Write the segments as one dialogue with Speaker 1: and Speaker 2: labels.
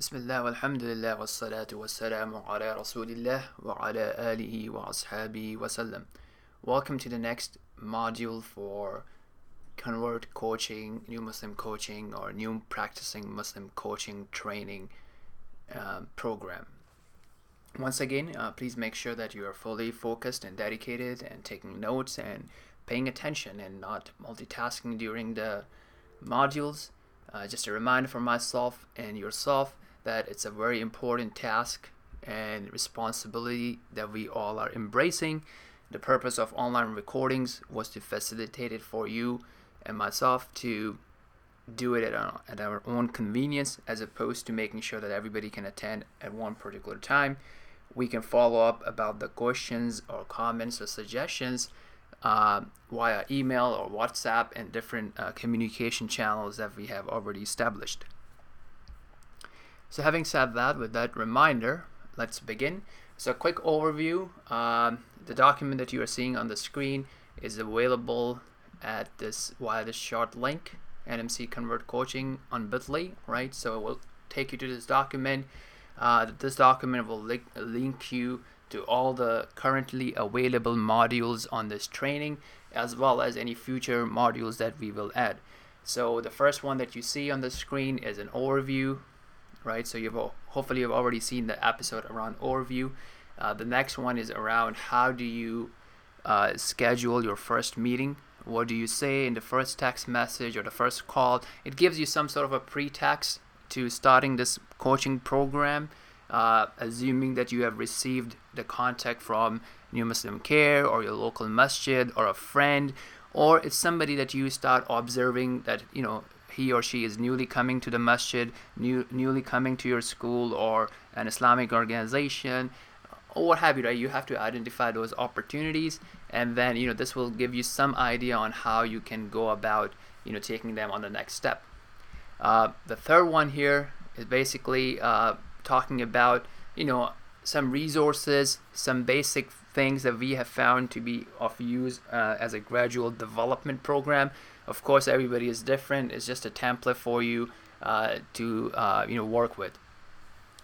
Speaker 1: بسم الله والحمد لله والصلاة والسلام على رسول الله وعلى آله وأصحابه وسلم. Welcome to the next module for Convert Coaching, New Muslim Coaching, or New Practicing Muslim Coaching Training program. Once again, please make sure that you are fully focused and dedicated and taking notes and paying attention and not multitasking during the modules. Just a reminder for myself and yourself that it's a very important task and responsibility that we all are embracing. The purpose of online recordings was to facilitate it for you and myself to do it at our own convenience, as opposed to making sure that everybody can attend at one particular time. We can follow up about the questions or comments or suggestions via email or WhatsApp and different communication channels that we have already established. So having said that, with that reminder, let's begin. So a quick overview. The document that you are seeing on the screen is available at via this short link, NMC Convert Coaching on Bitly, right? So it will take you to this document. This document will link you to all the currently available modules on this training, as well as any future modules that we will add. So the first one that you see on the screen is an overview, right? So hopefully you've already seen the episode around overview. The next one is around how do you schedule your first meeting. What do you say in the first text message or the first call? It gives you some sort of a pretext to starting this coaching program, assuming that you have received the contact from New Muslim Care or your local masjid or a friend, or it's somebody that you start observing that he or she is newly coming to the masjid, newly coming to your school or an Islamic organization, or what have you, right? You have to identify those opportunities, and then this will give you some idea on how you can go about taking them on the next step. The third one here is basically talking about some resources, some basic things that we have found to be of use as a gradual development program. Of course, everybody is different. It's just a template for you to work with.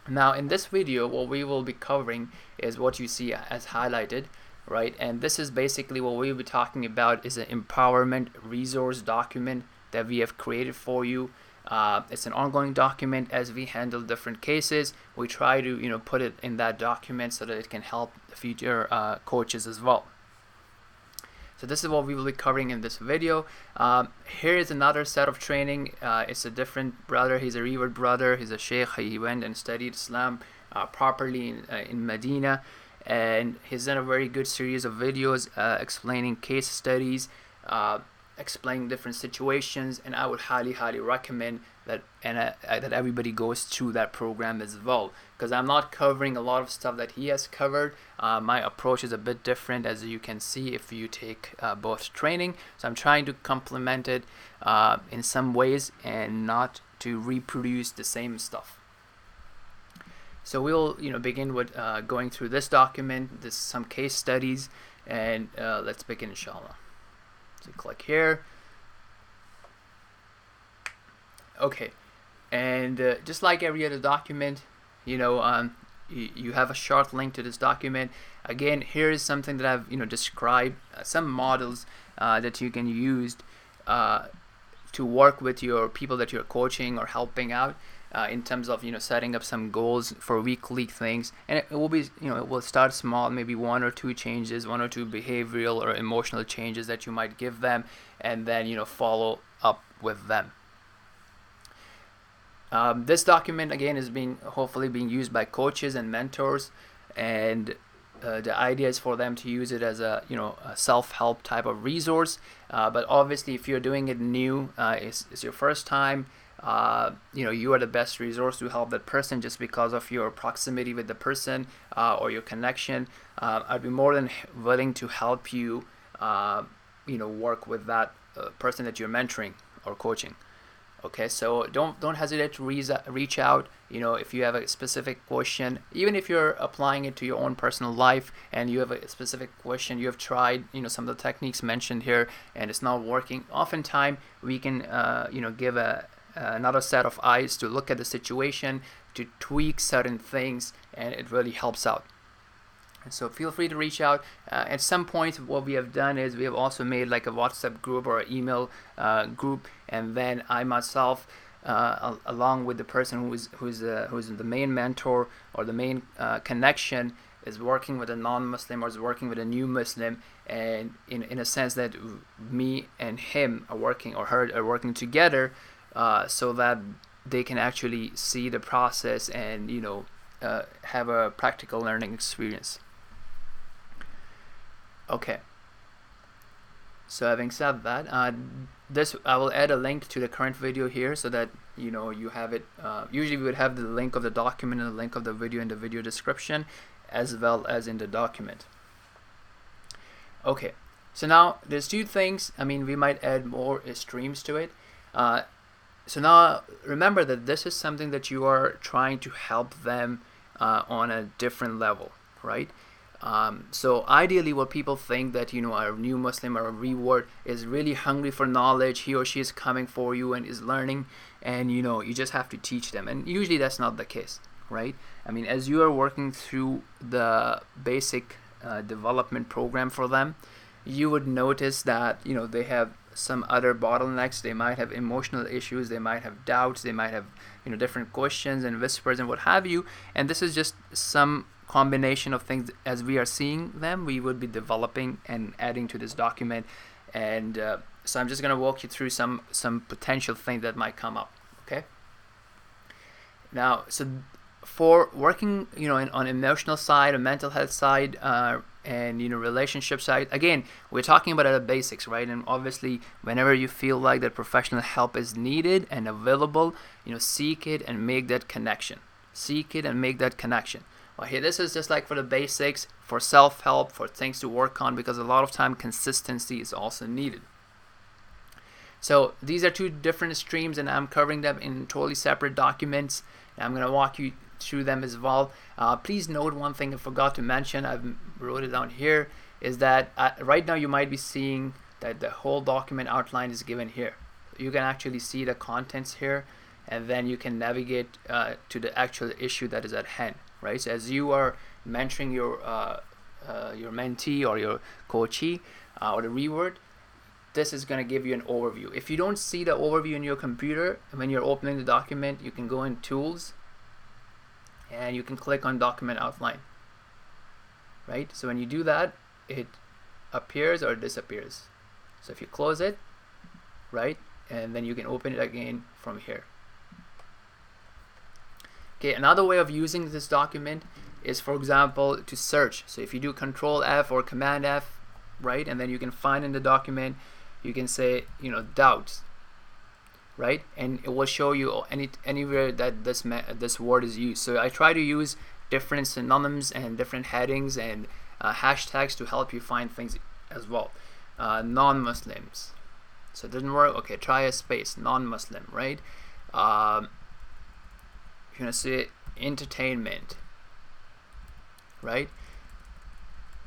Speaker 1: Now, in this video, what we will be covering is what you see as highlighted, right? And this is basically what we'll be talking about is an empowerment resource document that we have created for you. It's an ongoing document. As we handle different cases, we try to put it in that document so that it can help future coaches as well. So this is what we will be covering in this video. Here is another set of training. It's a different brother. He's a revered brother. He's a sheikh. He went and studied Islam properly in Medina, and he's done a very good series of videos explaining case studies, explaining different situations, and I would highly recommend that that everybody goes through that program as well, because I'm not covering a lot of stuff that he has covered. My approach is a bit different, as you can see if you take both training. So I'm trying to complement it in some ways and not to reproduce the same stuff. So we'll begin with going through this document, some case studies, and let's begin, inshallah. So click here. Okay, and just like every other document, you have a short link to this document. Again, here is something that I've described, some models that you can use to work with your people that you're coaching or helping out in terms of setting up some goals for weekly things. And it will be it will start small, maybe one or two changes, one or two behavioral or emotional changes that you might give them, and then follow up with them. This document again is hopefully being used by coaches and mentors, and the idea is for them to use it as a self-help type of resource. But obviously, if you're doing it new, it's your first time, you are the best resource to help that person just because of your proximity with the person or your connection. I'd be more than willing to help you, work with that person that you're mentoring or coaching. Okay, so don't hesitate to reach out. If you have a specific question, even if you're applying it to your own personal life and you have a specific question, you have tried some of the techniques mentioned here and it's not working. Oftentimes we can give a another set of eyes to look at the situation, to tweak certain things, and it really helps out. And so feel free to reach out. At some point, what we have done is we have also made like a WhatsApp group or an email group, and then I myself, along with the person who's the main mentor or the main connection, is working with a non-Muslim or is working with a new Muslim, and in a sense that me and him are working, or her are working together, so that they can actually see the process and have a practical learning experience. Okay. So having said that, this I will add a link to the current video here so that you have it. Usually we would have the link of the document and the link of the video in the video description, as well as in the document. Okay, so now there's two things. I mean, we might add more streams to it. So now remember that this is something that you are trying to help them on a different level, right? So ideally what people think that a new Muslim or a reward is really hungry for knowledge. He or she is coming for you and is learning, and you just have to teach them, and usually that's not the case, right? I mean, as you are working through the basic development program for them, you would notice that they have some other bottlenecks. They might have emotional issues, they might have doubts, they might have different questions and whispers and what have you, and this is just some combination of things. As we are seeing them, we would be developing and adding to this document, and so I'm just going to walk you through some potential things that might come up. Okay, now so for working on emotional side, a mental health side, and relationship side, again we're talking about the basics, right? And obviously whenever you feel like that professional help is needed and available, seek it and make that connection. Well, here this is just like for the basics, for self-help, for things to work on, because a lot of time consistency is also needed. So these are two different streams, and I'm covering them in totally separate documents, and I'm going to walk you through them as well. Please note one thing I forgot to mention, I wrote it down here, is that right now you might be seeing that the whole document outline is given here. You can actually see the contents here, and then you can navigate to the actual issue that is at hand, right? So as you are mentoring your mentee or your coachee or the reward, this is going to give you an overview. If you don't see the overview in your computer, when you're opening the document, you can go in Tools and you can click on Document Outline, right? So when you do that, it appears or disappears. So if you close it, right, and then you can open it again from here. Okay, another way of using this document is, for example, to search. So if you do Control F or Command F, right, and then you can find in the document, you can say doubts, right, and it will show you anywhere that this word is used. So I try to use different synonyms and different headings and hashtags to help you find things as well. Non-Muslims, so it didn't work. Okay, try a space, non-Muslim, right? You're gonna say entertainment, right?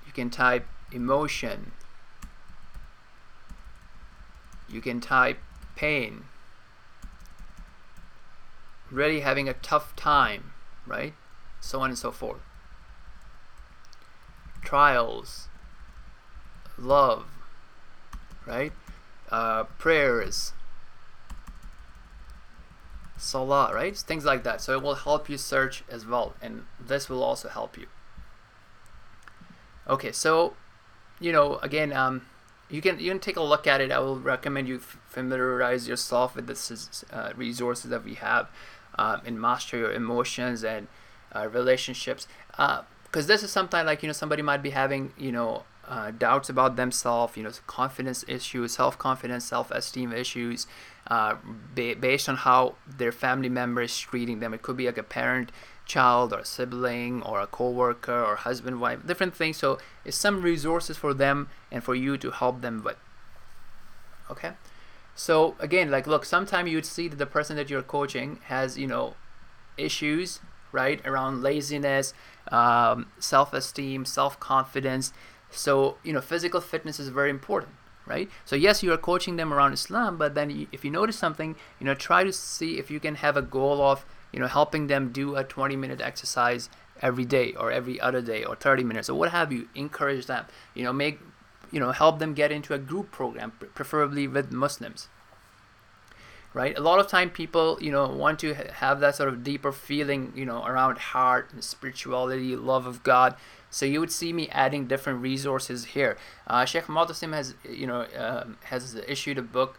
Speaker 1: You can type emotion, you can type pain, really having a tough time, right? So on and so forth. Trials, love, right? Prayers, salah, right? Things like that. So it will help you search as well, and this will also help you. Okay, so again, you can take a look at it. I will recommend you familiarize yourself with this resources that we have, and master your emotions and relationships, because this is something like somebody might be having doubts about themselves, confidence issues, self-confidence, self-esteem issues, based on how their family member is treating them. It could be like a parent, child, or a sibling, or a co-worker, or husband, wife, different things. So it's some resources for them and for you to help them with. Okay, so again, like look, sometimes you'd see that the person that you're coaching has issues, right, around laziness, self-esteem, self-confidence. So physical fitness is very important, right? So yes, you are coaching them around Islam, but then if you notice something, try to see if you can have a goal of helping them do a 20-minute exercise every day or every other day or 30 minutes or what have you. Encourage them, help them get into a group program, preferably with Muslims, right? A lot of time people want to have that sort of deeper feeling around heart and spirituality, love of God. So you would see me adding different resources here. Sheikh Mu'tasim has issued a book,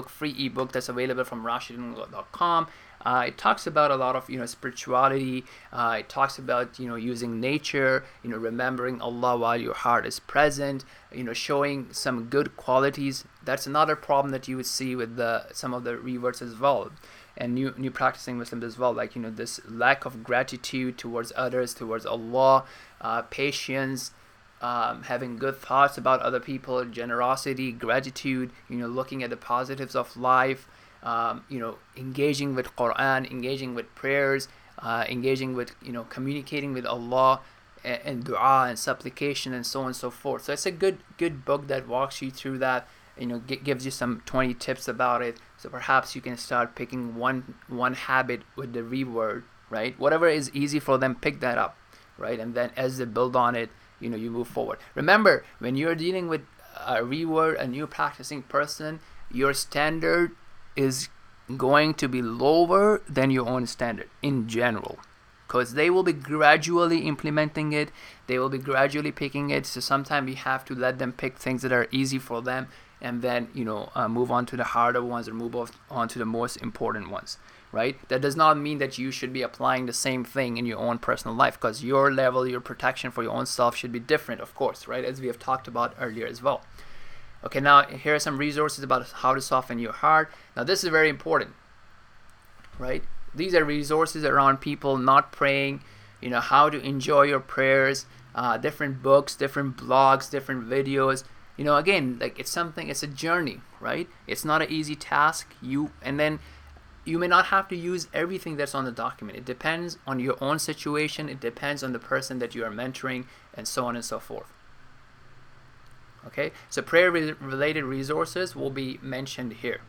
Speaker 1: free ebook that's available from rashidun.com. It talks about a lot of spirituality. It talks about using nature, remembering Allah while your heart is present, showing some good qualities. That's another problem that you would see with some of the reverts as well, and new practicing Muslims as well, like this lack of gratitude towards others, towards Allah, patience, having good thoughts about other people, generosity, gratitude, looking at the positives of life, engaging with Quran, engaging with prayers, engaging with communicating with Allah and dua and supplication and so on and so forth. So it's a good book that walks you through that, gives you some 20 tips about it. So perhaps you can start picking one habit with the reward, right? Whatever is easy for them, pick that up, right? And then as they build on it, you move forward. Remember, when you're dealing with a reward, a new practicing person, your standard is going to be lower than your own standard in general, because they will be gradually implementing it, they will be gradually picking it. So sometimes we have to let them pick things that are easy for them, and then move on to the harder ones, or move on to the most important ones, right? That does not mean that you should be applying the same thing in your own personal life, because your level, your protection for your own self should be different, of course, right? As we have talked about earlier as well. Okay, now here are some resources about how to soften your heart. Now this is very important, right? These are resources around people not praying, how to enjoy your prayers, different books, different blogs, different videos. Again, like it's a journey, right? It's not an easy task. You may not have to use everything that's on the document. It depends on your own situation. It depends on the person that you are mentoring, and so on and so forth. Okay, so prayer-related resources will be mentioned here.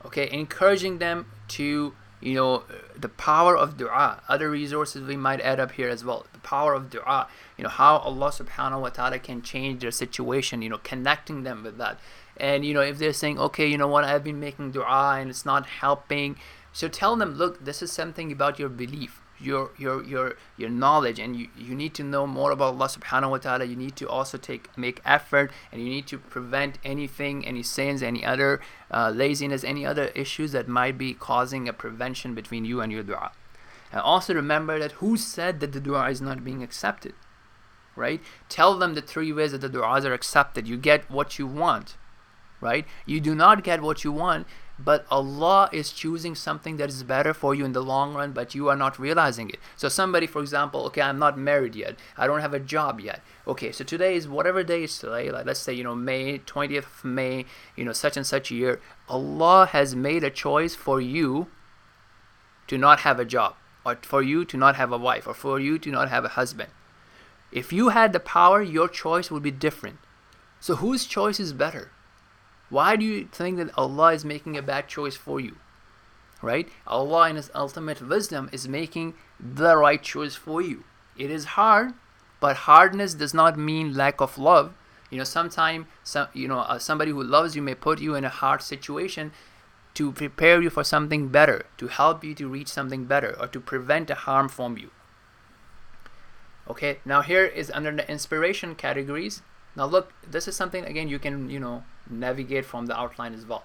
Speaker 1: Okay, encouraging them to, the power of dua. Other resources we might add up here as well. The power of dua. How Allah subhanahu wa ta'ala can change their situation, connecting them with that. And, if they're saying, okay, what, I've been making dua and it's not helping. So tell them, look, this is something about your belief, your knowledge, and you need to know more about Allah subhanahu wa ta'ala. You need to also make effort, and you need to prevent any sins, any other laziness, any other issues that might be causing a prevention between you and your dua. And also remember that who said that the dua is not being accepted, right? Tell them the 3 ways that the duas are accepted. You get what you want, right? You do not get what you want, but Allah is choosing something that is better for you in the long run, but you are not realizing it. So somebody, for example, okay, I'm not married yet, I don't have a job yet. Okay, so today is whatever day is today, like let's say May 20th of May, such and such year. Allah has made a choice for you to not have a job, or for you to not have a wife, or for you to not have a husband. If you had the power, your choice would be different. So whose choice is better? Why do you think that Allah is making a bad choice for you, right? Allah in His ultimate wisdom is making the right choice for you. It is hard, but hardness does not mean lack of love. Sometimes somebody who loves you may put you in a hard situation to prepare you for something better, to help you to reach something better, or to prevent a harm from you. Okay, now here is under the inspiration categories. Now look, this is something, again, you can navigate from the outline as well,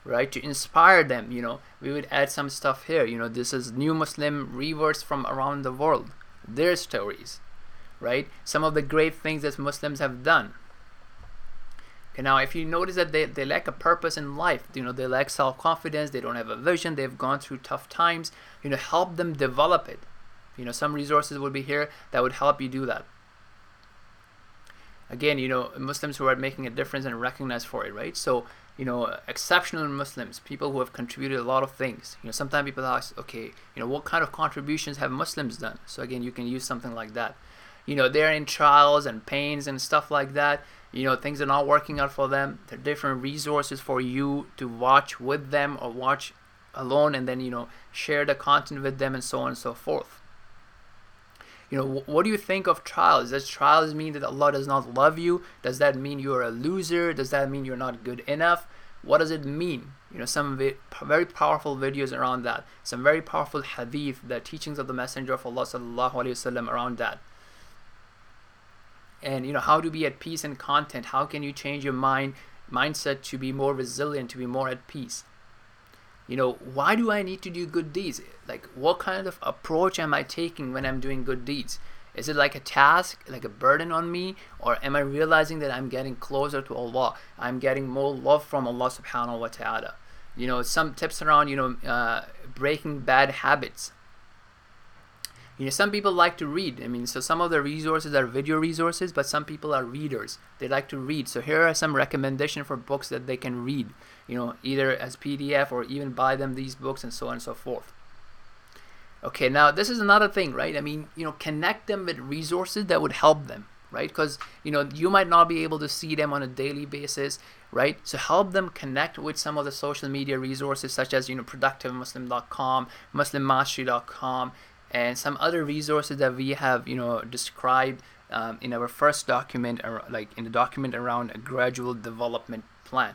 Speaker 1: right? To inspire them, we would add some stuff here. This is new Muslim reverts from around the world, their stories, right? Some of the great things that Muslims have done. Okay, now if you notice that they lack a purpose in life, they lack self-confidence, they don't have a vision, they've gone through tough times, help them develop it. Some resources will be here that would help you do that. Again, Muslims who are making a difference and recognized for it, right? So, exceptional Muslims, people who have contributed a lot of things. Sometimes people ask, okay, what kind of contributions have Muslims done? So again, you can use something like that. they're in trials and pains and stuff like that, things are not working out for them. There are different resources for you to watch with them or watch alone, and then share the content with them and so on and so forth. What do you think of trials? Does trials mean that Allah does not love you? Does that mean you're a loser? Does that mean you're not good enough? What does it mean? Some very powerful videos around that, some very powerful hadith, the teachings of the Messenger of Allah sallallahu alaihi wasallam around that. And how to be at peace in content. How can you change your mindset to be more resilient, to be more at peace? Why do I need to do good deeds? Like, what kind of approach am I taking when I'm doing good deeds? Is it like a task, like a burden on me? Or am I realizing that I'm getting closer to Allah? I'm getting more love from Allah subhanahu wa ta'ala. Some tips around, breaking bad habits. Some people like to read. So some of the resources are video resources, but some people are readers. They like to read. So here are some recommendations for books that they can read, either as PDF or even buy them these books and so on and so forth. Okay, now this is another thing, right? Connect them with resources that would help them, right? Because, you might not be able to see them on a daily basis, right? So help them connect with some of the social media resources such as, productivemuslim.com, muslimmastery.com, and some other resources that we have described in our first document, like in the document around a gradual development plan.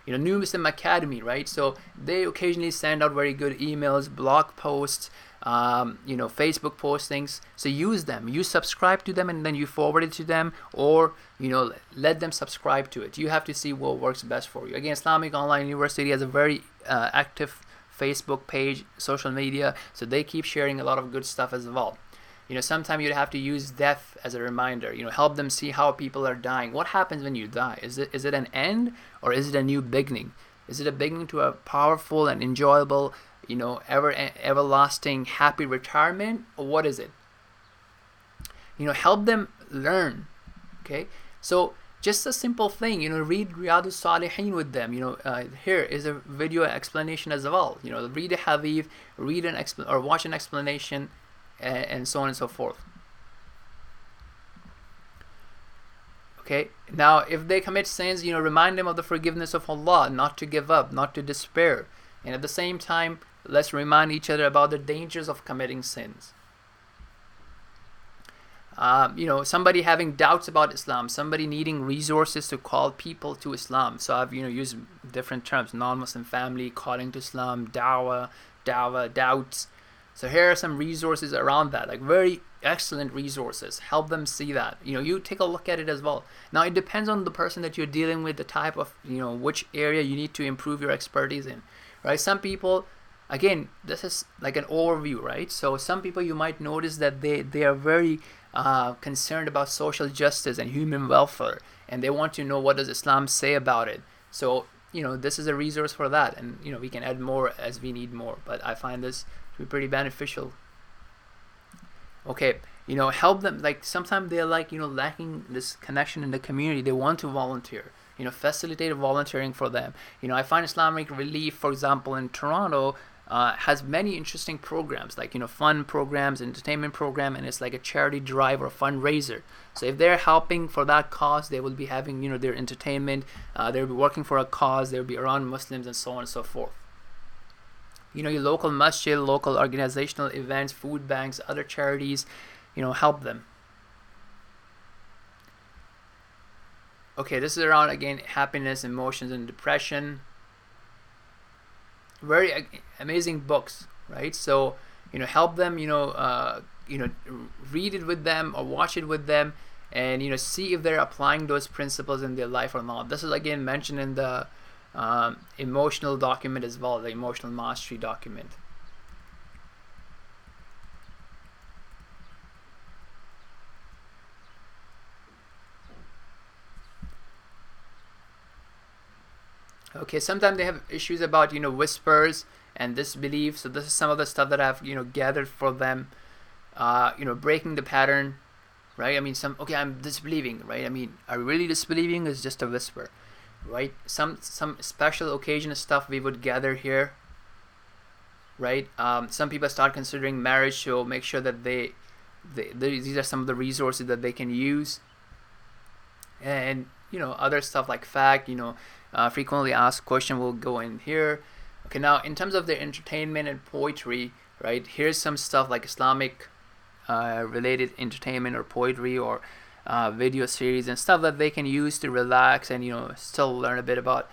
Speaker 1: New Muslim Academy, right? So they occasionally send out very good emails, blog posts, Facebook postings. So use them. You subscribe to them and then you forward it to them, or let them subscribe to it. You have to see what works best for you. Again, Islamic Online University has a very active Facebook page, social media, so they keep sharing a lot of good stuff as well. Sometimes you'd have to use death as a reminder. Help them see how people are dying. What happens when you die? Is it an end, or is it a new beginning? Is it a beginning to a powerful and enjoyable, everlasting happy retirement, or what is it? Help them learn. Okay, so just a simple thing, read Riyadus Salihin with them. Here is a video explanation as well. Read a hadith, or watch an explanation, and so on and so forth. Okay, now if they commit sins, remind them of the forgiveness of Allah, not to give up, not to despair. And at the same time, let's remind each other about the dangers of committing sins. Somebody having doubts about Islam, somebody needing resources to call people to Islam. So I've used different terms: non-Muslim family, calling to Islam, dawah, doubts. So here are some resources around that, like very excellent resources. Help them see that. You take a look at it as well. Now it depends on the person that you're dealing with, the type of, which area you need to improve your expertise in, right? Some people, again, this is like an overview, right? So some people, you might notice that they are very concerned about social justice and human welfare, and they want to know what does Islam say about it. So this is a resource for that, and we can add more as we need more, but I find this to be pretty beneficial. Okay, help them. Like sometimes they're like lacking this connection in the community. They want to volunteer. Facilitate volunteering for them. I find Islamic Relief, for example, in Toronto, has many interesting programs, like fun programs, entertainment program, and it's like a charity drive or fundraiser. So if they're helping for that cause, they will be having their entertainment, they'll be working for a cause, they'll be around Muslims and so on and so forth. Your local masjid, local organizational events, food banks, other charities, help them. Okay, this is around, again, happiness, emotions, and depression. Very amazing books, right? So help them, read it with them or watch it with them, and see if they're applying those principles in their life or not. This is again mentioned in the emotional document as well, the emotional mastery document. Okay, sometimes they have issues about whispers and disbelief. So this is some of the stuff that I've gathered for them. Breaking the pattern, right? I'm disbelieving, right? Are you really disbelieving? Is just a whisper, right? Some special occasion stuff we would gather here, right? Some people start considering marriage, so make sure that they these are some of the resources that they can use. And other stuff like fact, frequently asked question will go in here. Okay, now in terms of the entertainment and poetry, right, here's some stuff like Islamic related entertainment or poetry or video series and stuff that they can use to relax and still learn a bit about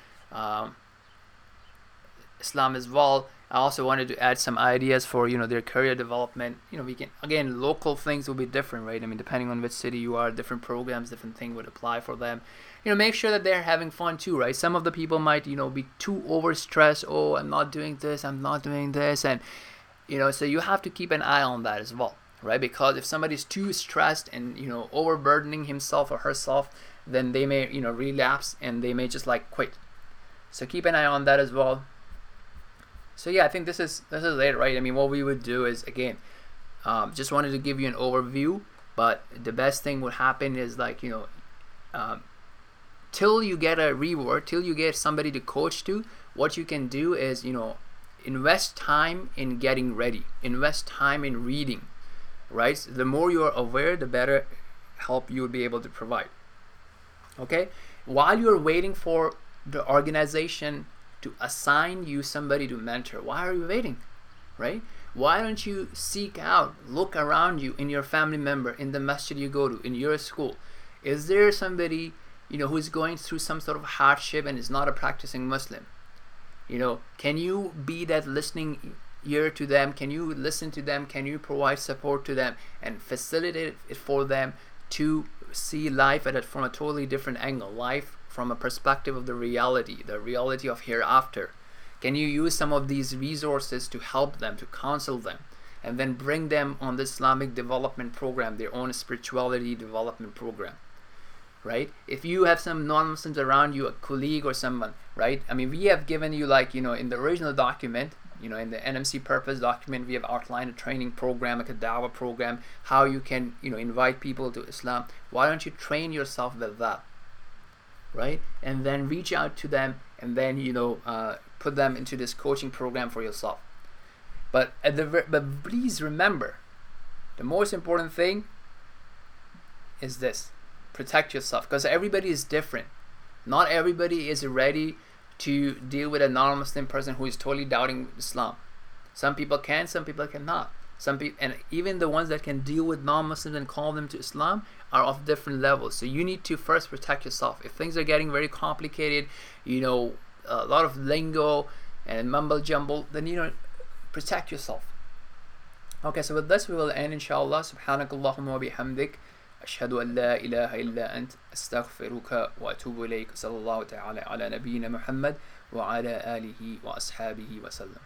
Speaker 1: Islam as well. I also wanted to add some ideas for their career development. We can, again, local things will be different, right? I mean, depending on which city you are, different programs, different thing would apply for them. Make sure that they're having fun too, right? Some of the people might be too overstressed. Oh, I'm not doing this, I'm not doing this, and so you have to keep an eye on that as well, right? Because if somebody's too stressed and overburdening himself or herself, then they may relapse and they may just like quit. So keep an eye on that as well. So yeah, I think this is it, right? I mean, what we would do is, again, just wanted to give you an overview, but the best thing would happen is like till you get a reward, till you get somebody to coach to, what you can do is invest time in getting ready, invest time in reading, right? So the more you are aware, the better help you will be able to provide. Okay, while you're waiting for the organization to assign you somebody to mentor, why are you waiting, right? Why don't you seek out, look around you, in your family member, in the masjid you go to, in your school? Is there somebody who's going through some sort of hardship and is not a practicing Muslim? Can you be that listening ear to them? Can you listen to them? Can you provide support to them and facilitate it for them to see life from a totally different angle, life from a perspective of the reality of hereafter? Can you use some of these resources to help them, to counsel them, and then bring them on the Islamic development program, their own spirituality development program, right? If you have some non-Muslims around you, a colleague or someone, right? I mean, we have given you, like, in the original document, in the NMC purpose document, we have outlined a training program, like a dawah program, how you can, invite people to Islam. Why don't you train yourself with that, right? And then reach out to them and then, put them into this coaching program for yourself. But please remember, the most important thing is this: protect yourself, because everybody is different. Not everybody is ready to deal with a non-Muslim person who is totally doubting Islam. Some people can, some people cannot. Some people, and even the ones that can deal with non-Muslims and call them to Islam, are of different levels. So you need to first protect yourself. If things are getting very complicated, a lot of lingo and mumble jumble, then protect yourself. Okay, so with this we will end, inshallah. Subhanakallahumma wa bihamdik, ashhadu an la ilaha illa ant, astaghfiruka wa atubu ilayk. Sallallahu ta'ala ala nabiyyina Muhammad wa ala alihi wa ashabihi wa sallam.